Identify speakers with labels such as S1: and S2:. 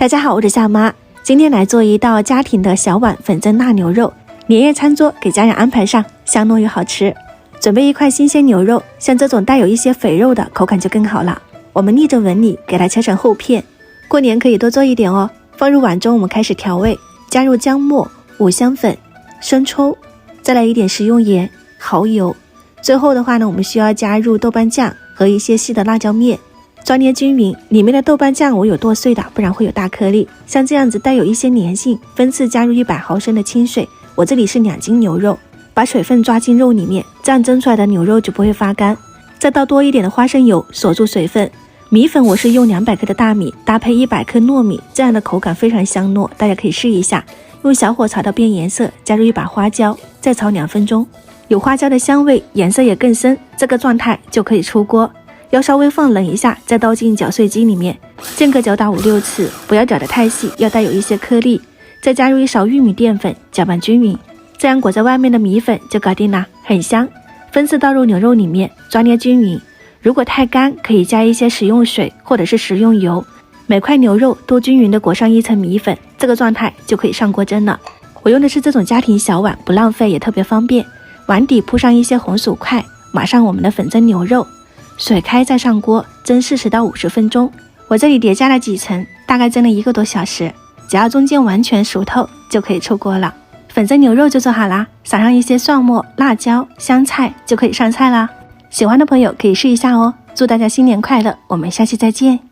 S1: 大家好，我是夏妈，今天来做一道家庭的小碗粉蒸腊牛肉，年夜餐桌给家人安排上，香浓又好吃。准备一块新鲜牛肉，像这种带有一些肥肉的口感就更好了。我们逆着纹理给它切成厚片，过年可以多做一点哦。放入碗中，我们开始调味，加入姜末、五香粉、生抽，再来一点食用盐、蚝油。最后的话呢，我们需要加入豆瓣酱和一些细的辣椒面，抓捏均匀。里面的豆瓣酱我有剁碎的，不然会有大颗粒。像这样子带有一些粘性，分次加入100毫升的清水，我这里是2斤牛肉，把水分抓进肉里面，这样蒸出来的牛肉就不会发干。再倒多一点的花生油，锁住水分。米粉我是用200克的大米搭配100克糯米，这样的口感非常香糯，大家可以试一下。用小火炒到变颜色，加入一把花椒，再炒2分钟，有花椒的香味，颜色也更深，这个状态就可以出锅。要稍微放冷一下，再倒进搅碎机里面，间隔搅打5-6次，不要搅得太细，要带有一些颗粒。再加入一勺玉米淀粉，搅拌均匀，这样裹在外面的米粉就搞定了，很香。分次倒入牛肉里面，抓捏均匀。如果太干，可以加一些食用水或者是食用油。每块牛肉都均匀的裹上一层米粉，这个状态就可以上锅蒸了。我用的是这种家庭小碗，不浪费也特别方便。碗底铺上一些红薯块，码上我们的粉蒸牛肉，水开再上锅蒸40到50分钟。我这里叠加了几层，大概蒸了1个多小时，只要中间完全熟透就可以出锅了。粉蒸牛肉就做好啦，撒上一些蒜末、辣椒、香菜就可以上菜啦。喜欢的朋友可以试一下哦。祝大家新年快乐，我们下期再见。